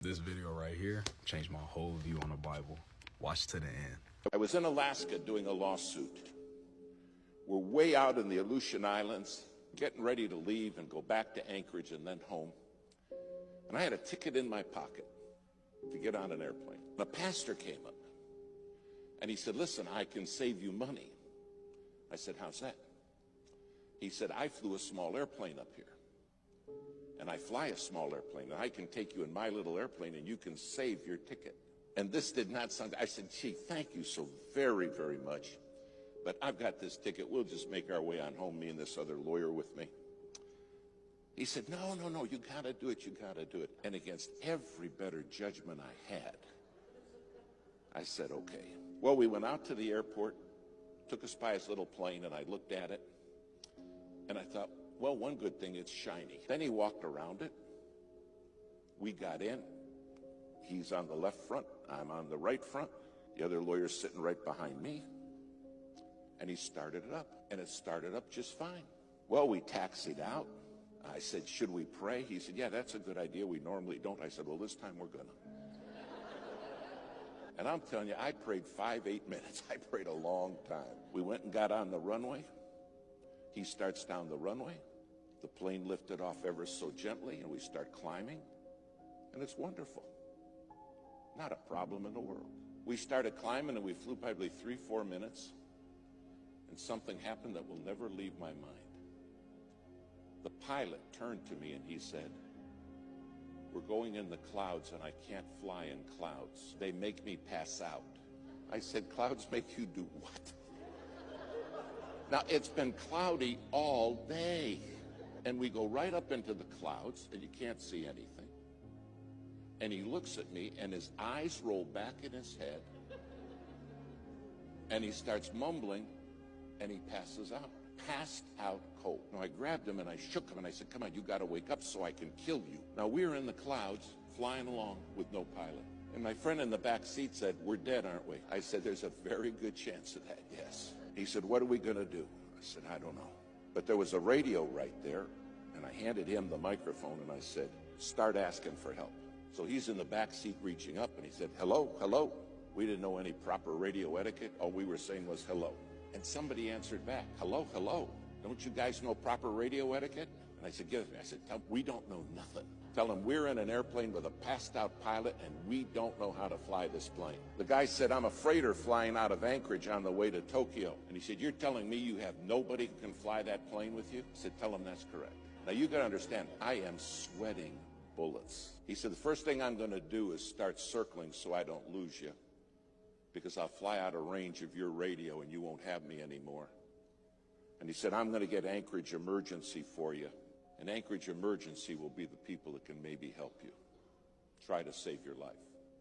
This video right here changed my whole view on the Bible. Watch to the end. I was in Alaska doing a lawsuit. We're way out in the Aleutian Islands, getting ready to leave and go back to Anchorage and then home. And I had a ticket in my pocket to get on an airplane. A pastor came up and he said, "Listen, I can save you money." I said, "How's that?" He said, "I flew a small airplane up here. And I fly a small airplane, and I can take you in my little airplane, and you can save your ticket." And this did not sound, I said, "Gee, thank you so very, very much. But I've got this ticket. We'll just make our way on home, me and this other lawyer with me." He said, no, you got to do it, you got to do it. And against every better judgment I had, I said, okay. Well, we went out to the airport, took us by his little plane, and I looked at it, and I thought, well, one good thing, it's shiny. Then he walked around it. We got in. He's on the left front. I'm on the right front. The other lawyer's sitting right behind me. And he started it up. And it started up just fine. Well, we taxied out. I said, "Should we pray?" He said, "Yeah, that's a good idea. We normally don't." I said, "Well, this time we're gonna." And I'm telling you, I prayed 5-8 minutes. I prayed a long time. We went and got on the runway. He starts down the runway. The plane lifted off ever so gently, and we start climbing. And it's wonderful. Not a problem in the world. We started climbing, and we flew probably 3-4 minutes. And something happened that will never leave my mind. The pilot turned to me, and he said, "We're going in the clouds, and I can't fly in clouds. They make me pass out." I said, "Clouds make you do what?" Now, it's been cloudy all day. And we go right up into the clouds, and you can't see anything. And he looks at me, and his eyes roll back in his head. And he starts mumbling, and he passes out. Passed out cold. Now, I grabbed him, and I shook him, and I said, "Come on, you got to wake up so I can kill you." Now, we're in the clouds, flying along with no pilot. And my friend in the back seat said, "We're dead, aren't we?" I said, "There's a very good chance of that, yes." He said, "What are we going to do?" I said, "I don't know." But there was a radio right there, and I handed him the microphone, and I said, "Start asking for help." So he's in the back seat reaching up, and he said, "Hello, hello." We didn't know any proper radio etiquette. All we were saying was hello. And somebody answered back, "Hello, hello. Don't you guys know proper radio etiquette?" And I said, "Give it to me." I said, "We don't know nothing. Tell them we're in an airplane with a passed-out pilot, and we don't know how to fly this plane." The guy said, "I'm a freighter flying out of Anchorage on the way to Tokyo." And he said, "You're telling me you have nobody who can fly that plane with you?" I said, "Tell them that's correct." Now, you got to understand, I am sweating bullets. He said, "The first thing I'm going to do is start circling so I don't lose you, because I'll fly out of range of your radio and you won't have me anymore." And he said, "I'm going to get Anchorage Emergency for you. And Anchorage Emergency will be the people that can maybe help you. Try to save your life."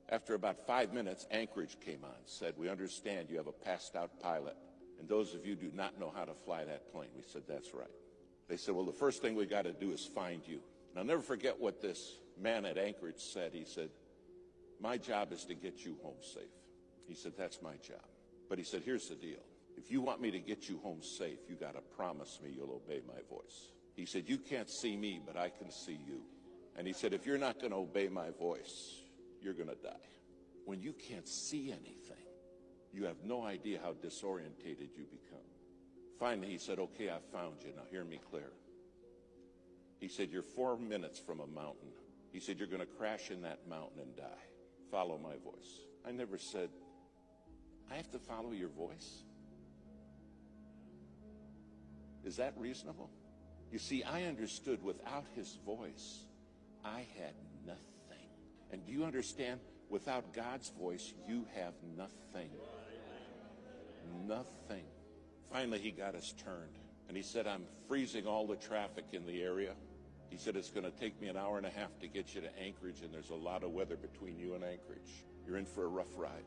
After about 5 minutes, Anchorage came on, said, "We understand you have a passed-out pilot, and those of you do not know how to fly that plane." We said, "That's right." They said, "Well, the first thing we got to do is find you." And I'll never forget what this man at Anchorage said. He said, "My job is to get you home safe." He said, "That's my job." But he said, "Here's the deal. If you want me to get you home safe, you got to promise me you'll obey my voice." He said, "You can't see me, but I can see you." And he said, "If you're not going to obey my voice, you're going to die." When you can't see anything, you have no idea how disorientated you become. Finally, he said, "Okay, I found you. Now hear me clear." He said, "You're 4 minutes from a mountain." He said, "You're going to crash in that mountain and die. Follow my voice." I never said, "I have to follow your voice? Is that reasonable?" You see, I understood without his voice, I had nothing. And do you understand? Without God's voice, you have nothing. Nothing. Finally, he got us turned. And he said, "I'm freezing all the traffic in the area." He said, "It's going to take me an hour and a half to get you to Anchorage, and there's a lot of weather between you and Anchorage. You're in for a rough ride."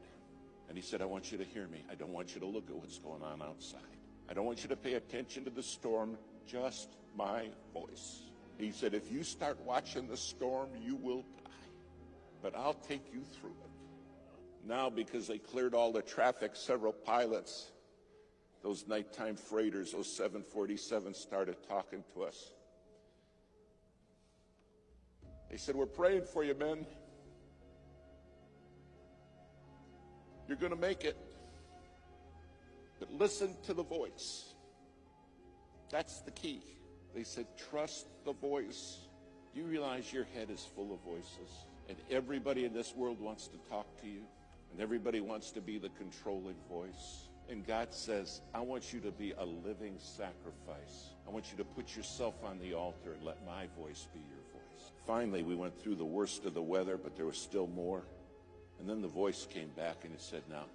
And he said, "I want you to hear me. I don't want you to look at what's going on outside. I don't want you to pay attention to the storm, just my voice." He said, "If you start watching the storm, you will die. But I'll take you through it." Now, because they cleared all the traffic, several pilots, those nighttime freighters, those 747s, started talking to us. They said, "We're praying for you, men. You're going to make it. But listen to the voice. That's the key. They said, trust the voice. Do you realize your head is full of voices? And everybody in this world wants to talk to you. And everybody wants to be the controlling voice. And God says, I want you to be a living sacrifice. I want you to put yourself on the altar and let my voice be your voice. Finally, we went through the worst of the weather, but there was still more. And then the voice came back and it said, now,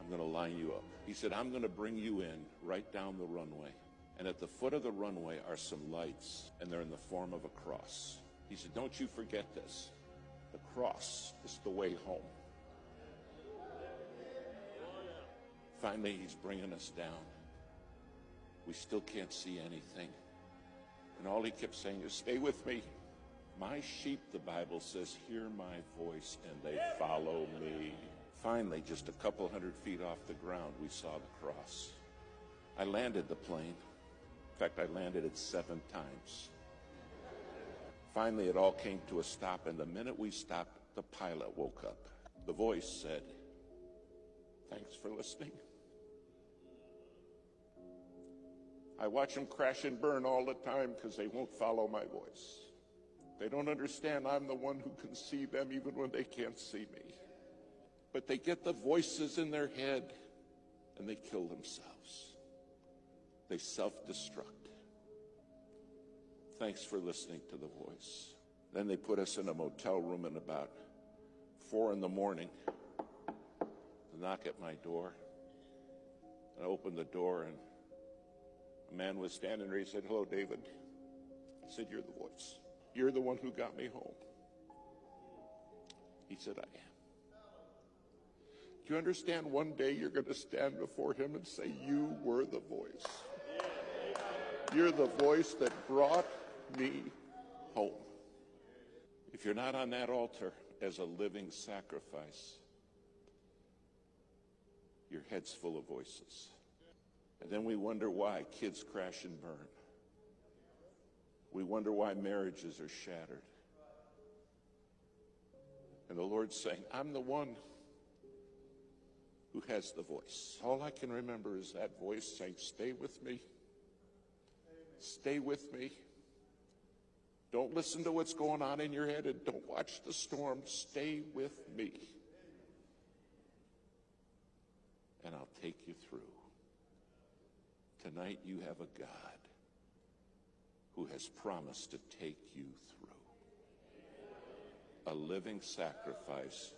I'm going to line you up. He said, I'm going to bring you in right down the runway. And at the foot of the runway are some lights, and they're in the form of a cross. He said, don't you forget this. The cross is the way home. Finally, he's bringing us down. We still can't see anything. And all he kept saying is, stay with me. My sheep, the Bible says, hear my voice, and they follow me. Finally, just a couple hundred feet off the ground, we saw the cross. I landed the plane. In fact, I landed it 7 times. Finally, it all came to a stop, and the minute we stopped, the pilot woke up. The voice said, thanks for listening. I watch them crash and burn all the time because they won't follow my voice. They don't understand I'm the one who can see them even when they can't see me. But they get the voices in their head and they kill themselves. They self-destruct. Thanks for listening to the voice. Then they put us in a motel room at about 4 in the morning. They knock at my door. And I opened the door and a man was standing there. He said, hello, David. I said, you're the voice. You're the one who got me home. He said, I am. Do you understand one day you're going to stand before him and say, you were the voice. You're the voice that brought me home. If you're not on that altar as a living sacrifice, your head's full of voices. And then we wonder why kids crash and burn. We wonder why marriages are shattered. And the Lord's saying, I'm the one who has the voice. All I can remember is that voice saying, stay with me. Stay with me. Don't listen to what's going on in your head and don't watch the storm. Stay with me. And I'll take you through. Tonight you have a God who has promised to take you through. A living sacrifice